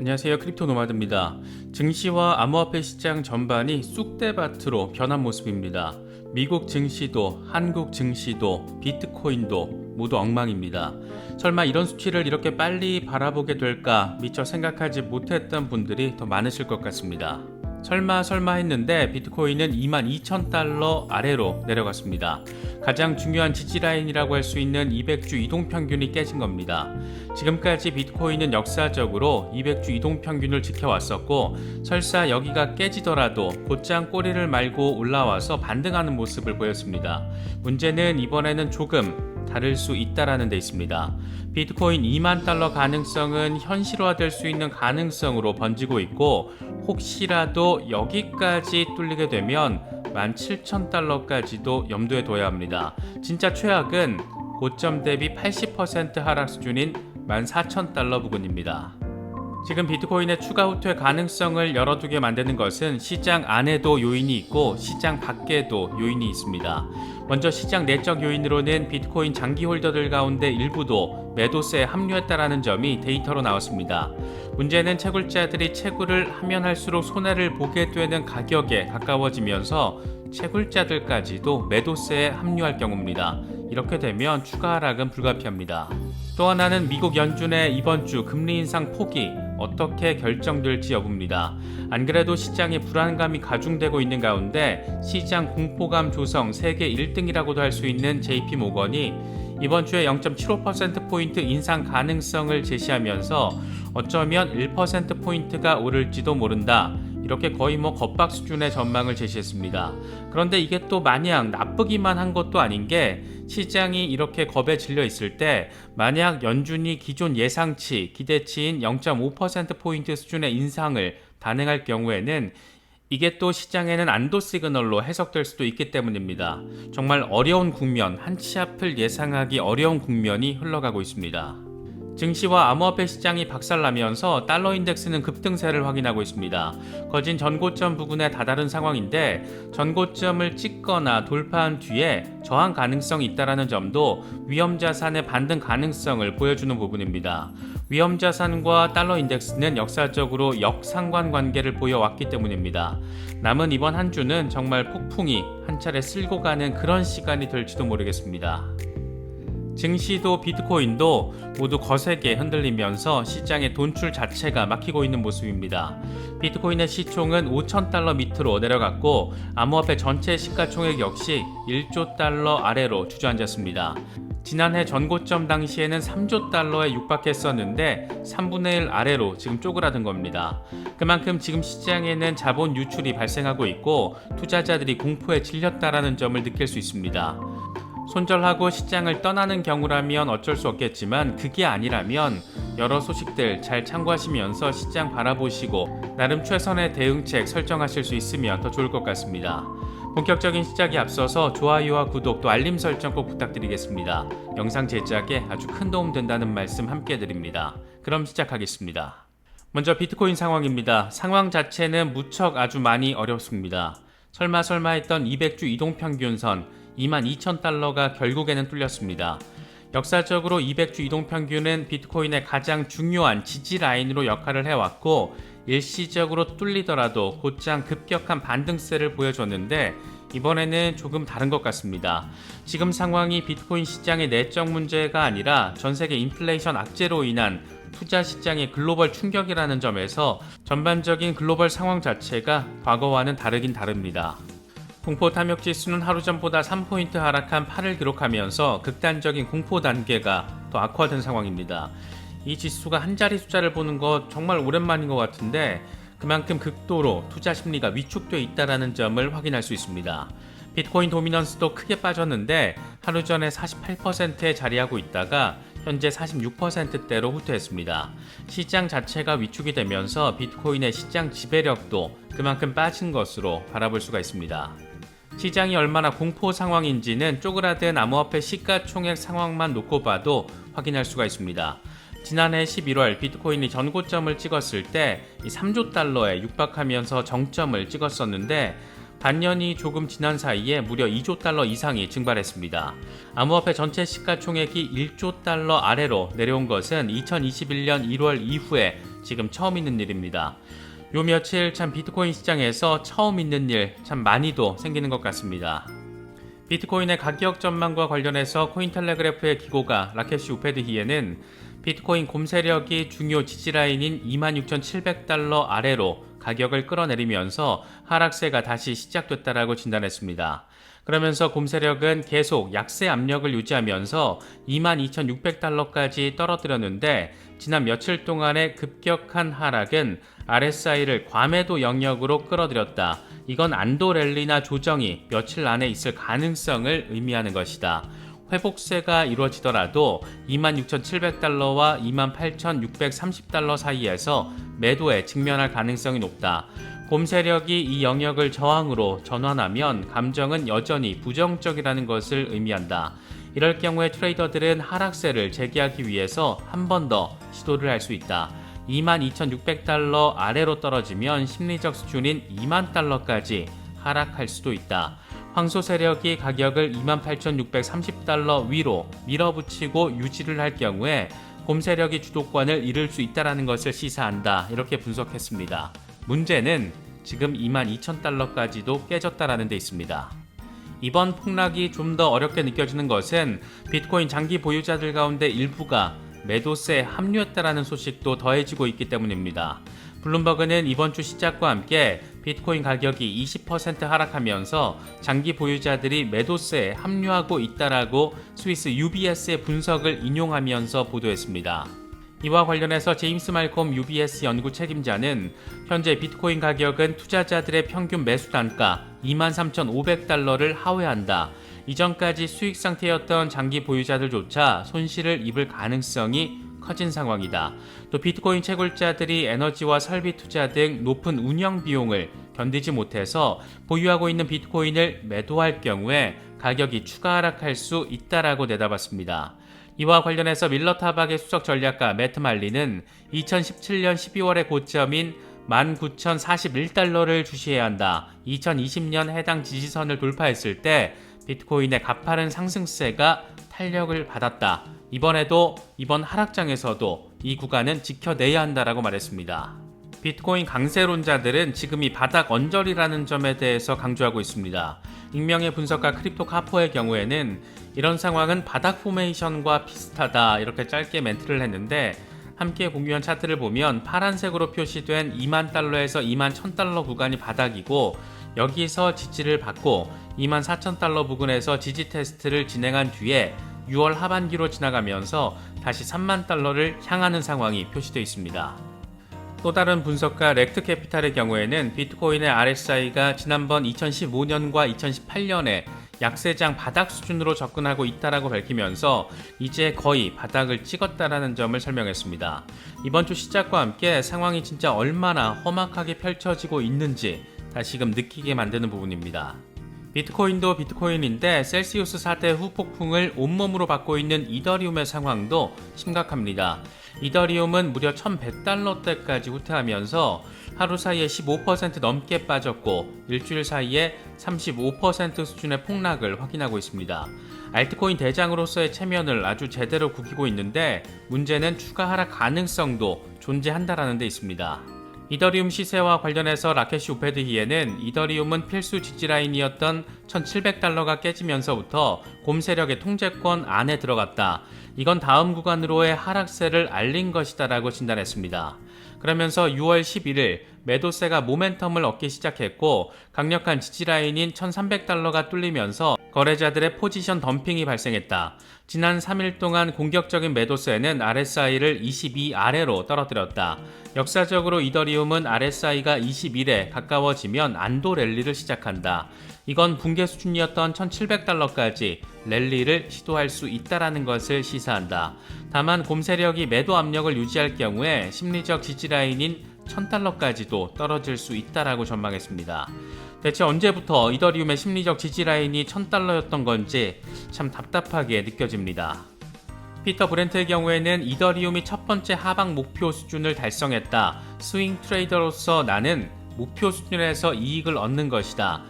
안녕하세요. 크립토 노마드입니다. 증시와 암호화폐 시장 전반이 쑥대밭으로 변한 모습입니다. 미국 증시도, 한국 증시도, 비트코인도 모두 엉망입니다. 설마 이런 수치를 이렇게 빨리 바라보게 될까 미처 생각하지 못했던 분들이 더 많으실 것 같습니다. 설마 했는데 비트코인은 22,000달러 아래로 내려갔습니다. 가장 중요한 지지라인이라고 할 수 있는 200주 이동평균이 깨진 겁니다. 지금까지 비트코인은 역사적으로 200주 이동평균을 지켜왔었고 설사 여기가 깨지더라도 곧장 꼬리를 말고 올라와서 반등하는 모습을 보였습니다. 문제는 이번에는 조금 다를 수 있다라는 데 있습니다. 비트코인 2만 달러 가능성은 현실화될 수 있는 가능성으로 번지고 있고 혹시라도 여기까지 뚫리게 되면 17,000달러까지도 염두에 둬야 합니다. 진짜 최악은 고점 대비 80% 하락 수준인 14,000달러 부근입니다. 지금 비트코인의 추가 후퇴 가능성을 열어두게 만드는 것은 시장 안에도 요인이 있고 시장 밖에도 요인이 있습니다. 먼저 시장 내적 요인으로는 비트코인 장기 홀더들 가운데 일부도 매도세에 합류했다라는 점이 데이터로 나왔습니다. 문제는 채굴자들이 채굴을 하면 할수록 손해를 보게 되는 가격에 가까워지면서 채굴자들까지도 매도세에 합류할 경우입니다. 이렇게 되면 추가 하락은 불가피합니다. 또 하나는 미국 연준의 이번 주 금리 인상 폭이 어떻게 결정될지 여부입니다. 안 그래도 시장의 불안감이 가중되고 있는 가운데 시장 공포감 조성 세계 1등이라고도 할 수 있는 JP모건이 이번 주에 0.75%포인트 인상 가능성을 제시하면서 어쩌면 1%포인트가 오를지도 모른다. 이렇게 거의 겁박 수준의 전망을 제시했습니다. 그런데 이게 또 마냥 나쁘기만 한 것도 아닌 게 시장이 이렇게 겁에 질려 있을 때 만약 연준이 기존 예상치, 기대치인 0.5%포인트 수준의 인상을 단행할 경우에는 이게 또 시장에는 안도 시그널로 해석될 수도 있기 때문입니다. 정말 어려운 국면, 한치 앞을 예상하기 어려운 국면이 흘러가고 있습니다. 증시와 암호화폐 시장이 박살나면서 달러 인덱스는 급등세를 확인하고 있습니다. 거진 전고점 부근에 다다른 상황인데 전고점을 찍거나 돌파한 뒤에 저항 가능성이 있다는 점도 위험자산의 반등 가능성을 보여주는 부분입니다. 위험자산과 달러 인덱스는 역사적으로 역상관 관계를 보여왔기 때문입니다. 남은 이번 한 주는 정말 폭풍이 한 차례 쓸고 가는 그런 시간이 될지도 모르겠습니다. 증시도 비트코인도 모두 거세게 흔들리면서 시장의 돈출 자체가 막히고 있는 모습입니다. 비트코인의 시총은 5,000달러 밑으로 내려갔고 암호화폐 전체 시가총액 역시 1조 달러 아래로 주저앉았습니다. 지난해 전고점 당시에는 3조 달러에 육박했었는데 3분의 1 아래로 지금 쪼그라든 겁니다. 그만큼 지금 시장에는 자본 유출이 발생하고 있고 투자자들이 공포에 질렸다라는 점을 느낄 수 있습니다. 손절하고 시장을 떠나는 경우라면 어쩔 수 없겠지만 그게 아니라면 여러 소식들 잘 참고하시면서 시장 바라보시고 나름 최선의 대응책 설정하실 수 있으면 더 좋을 것 같습니다. 본격적인 시작에 앞서서 좋아요와 구독 또 알림 설정 꼭 부탁드리겠습니다. 영상 제작에 아주 큰 도움 된다는 말씀 함께 드립니다. 그럼 시작하겠습니다. 먼저 비트코인 상황입니다. 상황 자체는 무척 아주 많이 어렵습니다. 설마 했던 200주 이동평균선 22,000달러가 결국에는 뚫렸습니다. 역사적으로 200주 이동평균은 비트코인의 가장 중요한 지지라인으로 역할을 해왔고 일시적으로 뚫리더라도 곧장 급격한 반등세를 보여줬는데 이번에는 조금 다른 것 같습니다. 지금 상황이 비트코인 시장의 내적 문제가 아니라 전세계 인플레이션 악재로 인한 투자 시장의 글로벌 충격이라는 점에서 전반적인 글로벌 상황 자체가 과거와는 다르긴 다릅니다. 공포 탐욕 지수는 하루 전보다 3포인트 하락한 8을 기록하면서 극단적인 공포 단계가 더 악화된 상황입니다. 이 지수가 한 자리 숫자를 보는 것 정말 오랜만인 것 같은데 그만큼 극도로 투자 심리가 위축돼 있다는 점을 확인할 수 있습니다. 비트코인 도미넌스도 크게 빠졌는데 하루 전에 48%에 자리하고 있다가 현재 46%대로 후퇴했습니다. 시장 자체가 위축이 되면서 비트코인의 시장 지배력도 그만큼 빠진 것으로 바라볼 수가 있습니다. 시장이 얼마나 공포 상황인지는 쪼그라든 암호화폐 시가총액 상황만 놓고 봐도 확인할 수가 있습니다. 지난해 11월 비트코인이 전고점을 찍었을 때 3조 달러에 육박하면서 정점을 찍었었는데 반년이 조금 지난 사이에 무려 2조 달러 이상이 증발했습니다. 암호화폐 전체 시가총액이 1조 달러 아래로 내려온 것은 2021년 1월 이후에 지금 처음 있는 일입니다. 요 며칠 참 비트코인 시장에서 처음 있는 일 참 많이도 생기는 것 같습니다. 비트코인의 가격 전망과 관련해서 코인텔레그래프의 기고가 라케시 우페드히에는 비트코인 곰세력이 중요 지지라인인 26,700달러 아래로 가격을 끌어내리면서 하락세가 다시 시작됐다라고 진단했습니다. 그러면서 곰세력은 계속 약세 압력을 유지하면서 22,600달러까지 떨어뜨렸는데 지난 며칠 동안의 급격한 하락은 RSI를 과매도 영역으로 끌어들였다. 이건 안도 랠리나 조정이 며칠 안에 있을 가능성을 의미하는 것이다. 회복세가 이루어지더라도 26,700달러와 28,630달러 사이에서 매도에 직면할 가능성이 높다. 곰세력이 이 영역을 저항으로 전환하면 감정은 여전히 부정적이라는 것을 의미한다. 이럴 경우에 트레이더들은 하락세를 재개하기 위해서 한 번 더 시도를 할 수 있다. 22,600달러 아래로 떨어지면 심리적 수준인 2만 달러까지 하락할 수도 있다. 황소 세력이 가격을 28,630달러 위로 밀어붙이고 유지를 할 경우에 곰 세력이 주도권을 잃을 수 있다는 것을 시사한다. 이렇게 분석했습니다. 문제는 지금 22,000달러까지도 깨졌다라는 데 있습니다. 이번 폭락이 좀 더 어렵게 느껴지는 것은 비트코인 장기 보유자들 가운데 일부가 매도세에 합류했다라는 소식도 더해지고 있기 때문입니다. 블룸버그는 이번 주 시작과 함께 비트코인 가격이 20% 하락하면서 장기 보유자들이 매도세에 합류하고 있다라고 스위스 UBS의 분석을 인용하면서 보도했습니다. 이와 관련해서 제임스 말콤 UBS 연구 책임자는 현재 비트코인 가격은 투자자들의 평균 매수 단가 23,500달러를 하회한다. 이전까지 수익 상태였던 장기 보유자들조차 손실을 입을 가능성이 커진 상황이다. 또 비트코인 채굴자들이 에너지와 설비 투자 등 높은 운영 비용을 견디지 못해서 보유하고 있는 비트코인을 매도할 경우에 가격이 추가 하락할 수 있다라고 내다봤습니다. 이와 관련해서 밀러타박의 수석 전략가 매트 말리는 2017년 12월의 고점인 19,041달러를 주시해야 한다. 2020년 해당 지지선을 돌파했을 때 비트코인의 가파른 상승세가 탄력을 받았다. 이번 하락장에서도 이 구간은 지켜내야 한다라고 말했습니다. 비트코인 강세론자들은 지금 이 바닥 언저리라는 점에 대해서 강조하고 있습니다. 익명의 분석가 크립토카퍼의 경우에는 이런 상황은 바닥 포메이션과 비슷하다 이렇게 짧게 멘트를 했는데 함께 공유한 차트를 보면 파란색으로 표시된 2만 달러에서 2만 1000달러 구간이 바닥이고 여기서 지지를 받고 2만 4000달러 부근에서 지지 테스트를 진행한 뒤에 6월 하반기로 지나가면서 다시 3만 달러를 향하는 상황이 표시되어 있습니다. 또 다른 분석가 렉트 캐피탈의 경우에는 비트코인의 RSI가 지난번 2015년과 2018년에 약세장 바닥 수준으로 접근하고 있다라고 밝히면서 이제 거의 바닥을 찍었다라는 점을 설명했습니다. 이번 주 시작과 함께 상황이 진짜 얼마나 험악하게 펼쳐지고 있는지 다시금 느끼게 만드는 부분입니다. 비트코인도 비트코인인데 셀시우스 4대 후폭풍을 온몸으로 받고 있는 이더리움의 상황도 심각합니다. 이더리움은 무려 1100달러대까지 후퇴하면서 하루 사이에 15% 넘게 빠졌고 일주일 사이에 35% 수준의 폭락을 확인하고 있습니다. 알트코인 대장으로서의 체면을 아주 제대로 구기고 있는데 문제는 추가 하락 가능성도 존재한다라는 데 있습니다. 이더리움 시세와 관련해서 라케시 우페드히에는 이더리움은 필수 지지라인이었던 1700달러가 깨지면서부터 곰 세력의 통제권 안에 들어갔다. 이건 다음 구간으로의 하락세를 알린 것이다 라고 진단했습니다. 그러면서 6월 11일 매도세가 모멘텀을 얻기 시작했고 강력한 지지라인인 1300달러가 뚫리면서 거래자들의 포지션 덤핑이 발생했다. 지난 3일 동안 공격적인 매도세는 RSI를 22 아래로 떨어뜨렸다. 역사적으로 이더리움은 RSI가 21에 가까워지면 안도 랠리를 시작한다. 이건 붕괴 수준이었던 1700달러까지 랠리를 시도할 수 있다는 것을 시사한다. 다만 곰 세력이 매도 압력을 유지할 경우에 심리적 지지라인인 1000달러까지도 떨어질 수 있다라고 전망했습니다. 대체 언제부터 이더리움의 심리적 지지라인이 1000달러였던 건지 참 답답하게 느껴집니다. 피터 브렌트의 경우에는 이더리움이 첫 번째 하방 목표 수준을 달성했다. 스윙 트레이더로서 나는 목표 수준에서 이익을 얻는 것이다.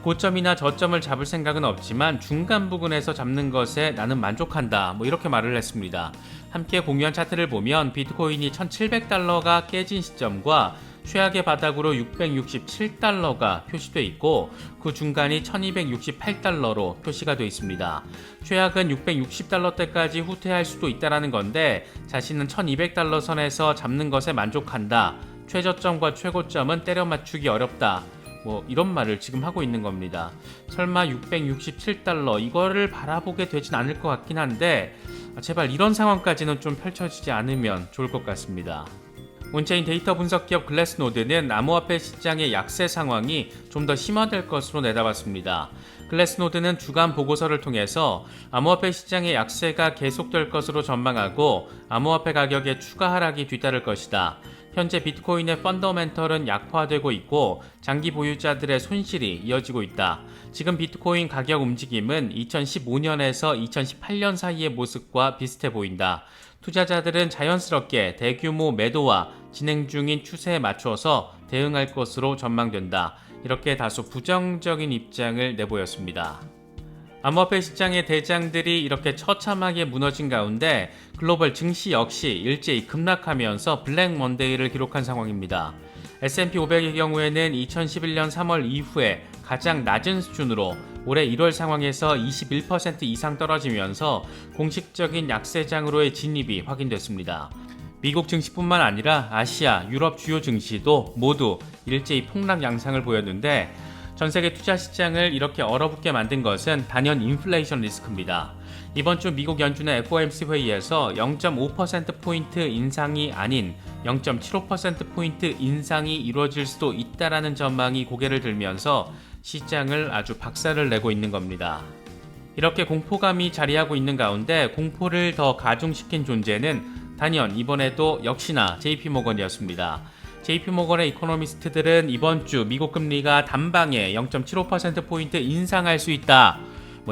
고점이나 저점을 잡을 생각은 없지만 중간 부근에서 잡는 것에 나는 만족한다. 이렇게 말을 했습니다. 함께 공유한 차트를 보면 비트코인이 1700달러가 깨진 시점과 최악의 바닥으로 667달러가 표시되어 있고 그 중간이 1268달러로 표시가 되어 있습니다. 최악은 660달러대까지 후퇴할 수도 있다는 건데 자신은 1200달러 선에서 잡는 것에 만족한다. 최저점과 최고점은 때려 맞추기 어렵다. 이런 말을 지금 하고 있는 겁니다. 설마 667달러 이거를 바라보게 되진 않을 것 같긴 한데 제발 이런 상황까지는 좀 펼쳐지지 않으면 좋을 것 같습니다. 온체인 데이터 분석 기업 글래스노드는 암호화폐 시장의 약세 상황이 좀 더 심화될 것으로 내다봤습니다. 글래스노드는 주간 보고서를 통해서 암호화폐 시장의 약세가 계속될 것으로 전망하고 암호화폐 가격의 추가 하락이 뒤따를 것이다. 현재 비트코인의 펀더멘털은 약화되고 있고 장기 보유자들의 손실이 이어지고 있다. 지금 비트코인 가격 움직임은 2015년에서 2018년 사이의 모습과 비슷해 보인다. 투자자들은 자연스럽게 대규모 매도와 진행 중인 추세에 맞춰서 대응할 것으로 전망된다. 이렇게 다소 부정적인 입장을 내보였습니다. 암호화폐 시장의 대장들이 이렇게 처참하게 무너진 가운데 글로벌 증시 역시 일제히 급락하면서 블랙 먼데이를 기록한 상황입니다. S&P 500의 경우에는 2011년 3월 이후에 가장 낮은 수준으로 올해 1월 상황에서 21% 이상 떨어지면서 공식적인 약세장으로의 진입이 확인됐습니다. 미국 증시뿐만 아니라 아시아, 유럽 주요 증시도 모두 일제히 폭락 양상을 보였는데 전 세계 투자 시장을 이렇게 얼어붙게 만든 것은 단연 인플레이션 리스크입니다. 이번 주 미국 연준의 FOMC 회의에서 0.5%포인트 인상이 아닌 0.75%포인트 인상이 이루어질 수도 있다라는 전망이 고개를 들면서 시장을 아주 박살을 내고 있는 겁니다. 이렇게 공포감이 자리하고 있는 가운데 공포를 더 가중시킨 존재는 단연 이번에도 역시나 JP모건이었습니다. JP모건의 이코노미스트들은 이번 주 미국 금리가 단방에 0.75%포인트 인상할 수 있다.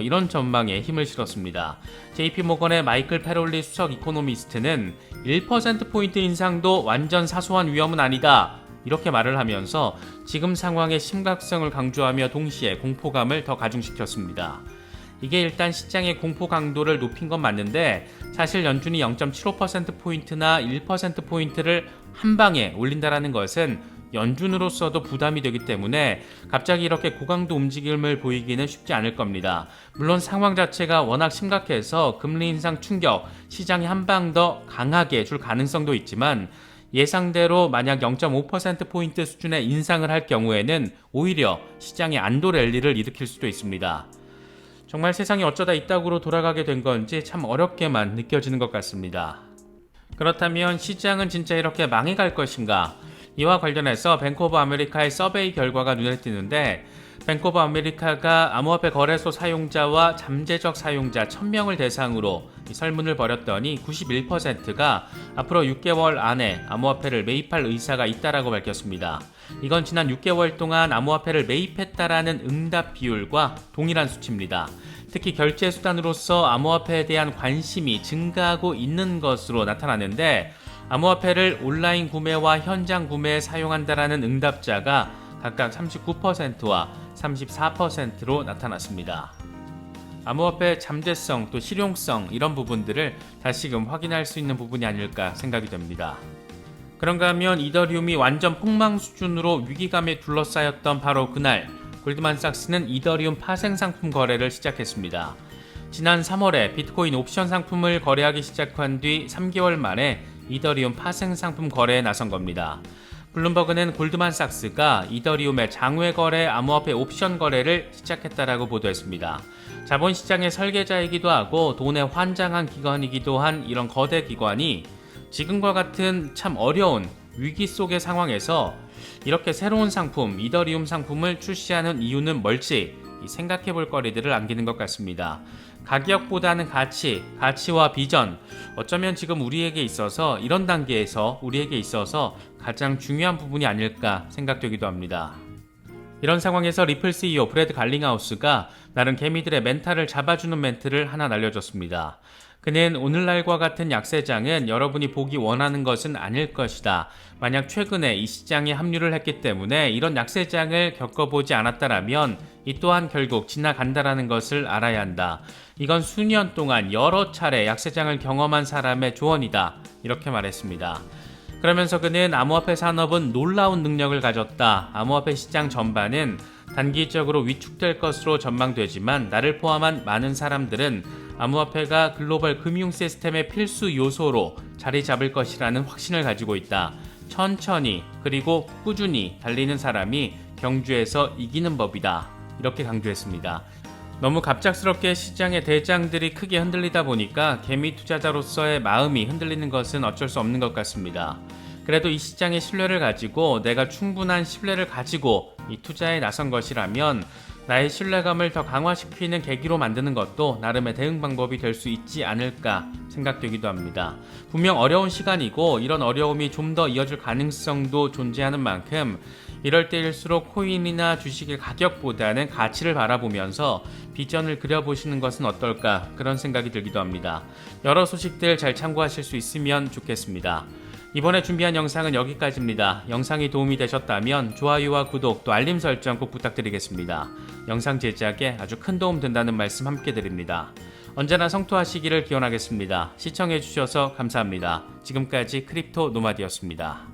이런 전망에 힘을 실었습니다. JP모건의 마이클 페롤리 수석 이코노미스트는 1%포인트 인상도 완전 사소한 위험은 아니다. 이렇게 말을 하면서 지금 상황의 심각성을 강조하며 동시에 공포감을 더 가중시켰습니다. 이게 일단 시장의 공포 강도를 높인 건 맞는데 사실 연준이 0.75%포인트나 1%포인트를 한 방에 올린다라는 것은 연준으로서도 부담이 되기 때문에 갑자기 이렇게 고강도 움직임을 보이기는 쉽지 않을 겁니다. 물론 상황 자체가 워낙 심각해서 금리 인상 충격, 시장이 한 방 더 강하게 줄 가능성도 있지만 예상대로 만약 0.5%포인트 수준의 인상을 할 경우에는 오히려 시장의 안도 랠리를 일으킬 수도 있습니다. 정말 세상이 어쩌다 이따구로 돌아가게 된 건지 참 어렵게만 느껴지는 것 같습니다. 그렇다면 시장은 진짜 이렇게 망해갈 것인가? 이와 관련해서 뱅크 오브 아메리카의 서베이 결과가 눈에 띄는데 뱅크 오브 아메리카가 암호화폐 거래소 사용자와 잠재적 사용자 1000명을 대상으로 설문을 벌였더니 91%가 앞으로 6개월 안에 암호화폐를 매입할 의사가 있다라고 밝혔습니다. 이건 지난 6개월 동안 암호화폐를 매입했다라는 응답 비율과 동일한 수치입니다. 특히 결제 수단으로서 암호화폐에 대한 관심이 증가하고 있는 것으로 나타나는데 암호화폐를 온라인 구매와 현장 구매에 사용한다라는 응답자가 각각 39%와 34%로 나타났습니다. 암호화폐의 잠재성 또 실용성 이런 부분들을 다시금 확인할 수 있는 부분이 아닐까 생각이 됩니다. 그런가 하면 이더리움이 완전 폭망 수준으로 위기감에 둘러싸였던 바로 그날 골드만삭스는 이더리움 파생 상품 거래를 시작했습니다. 지난 3월에 비트코인 옵션 상품을 거래하기 시작한 뒤 3개월 만에 이더리움 파생 상품 거래에 나선 겁니다. 블룸버그는 골드만삭스가 이더리움의 장외 거래 암호화폐 옵션 거래를 시작했다라고 보도했습니다. 자본시장의 설계자이기도 하고 돈에 환장한 기관이기도 한 이런 거대 기관이 지금과 같은 참 어려운 위기 속의 상황에서 이렇게 새로운 상품, 이더리움 상품을 출시하는 이유는 뭘지 생각해 볼 거리들을 안기는 것 같습니다. 가격보다는 가치와 비전, 어쩌면 지금 우리에게 있어서 이런 단계에서 우리에게 있어서 가장 중요한 부분이 아닐까 생각되기도 합니다. 이런 상황에서 리플 CEO 브래드 갈링하우스가 나름 개미들의 멘탈을 잡아주는 멘트를 하나 날려줬습니다. 그는 오늘날과 같은 약세장은 여러분이 보기 원하는 것은 아닐 것이다. 만약 최근에 이 시장에 합류를 했기 때문에 이런 약세장을 겪어보지 않았다라면 이 또한 결국 지나간다라는 것을 알아야 한다. 이건 수년 동안 여러 차례 약세장을 경험한 사람의 조언이다. 이렇게 말했습니다. 그러면서 그는 암호화폐 산업은 놀라운 능력을 가졌다. 암호화폐 시장 전반은 단기적으로 위축될 것으로 전망되지만 나를 포함한 많은 사람들은 암호화폐가 글로벌 금융 시스템의 필수 요소로 자리 잡을 것이라는 확신을 가지고 있다. 천천히 그리고 꾸준히 달리는 사람이 경주에서 이기는 법이다. 이렇게 강조했습니다. 너무 갑작스럽게 시장의 대장들이 크게 흔들리다 보니까 개미 투자자로서의 마음이 흔들리는 것은 어쩔 수 없는 것 같습니다. 그래도 이 시장의 신뢰를 가지고 내가 충분한 신뢰를 가지고 이 투자에 나선 것이라면 나의 신뢰감을 더 강화시키는 계기로 만드는 것도 나름의 대응 방법이 될 수 있지 않을까 생각되기도 합니다. 분명 어려운 시간이고 이런 어려움이 좀 더 이어질 가능성도 존재하는 만큼 이럴 때일수록 코인이나 주식의 가격보다는 가치를 바라보면서 비전을 그려보시는 것은 어떨까 그런 생각이 들기도 합니다. 여러 소식들 잘 참고하실 수 있으면 좋겠습니다. 이번에 준비한 영상은 여기까지입니다. 영상이 도움이 되셨다면 좋아요와 구독 또 알림 설정 꼭 부탁드리겠습니다. 영상 제작에 아주 큰 도움 된다는 말씀 함께 드립니다. 언제나 성토하시기를 기원하겠습니다. 시청해주셔서 감사합니다. 지금까지 크립토 노마드였습니다.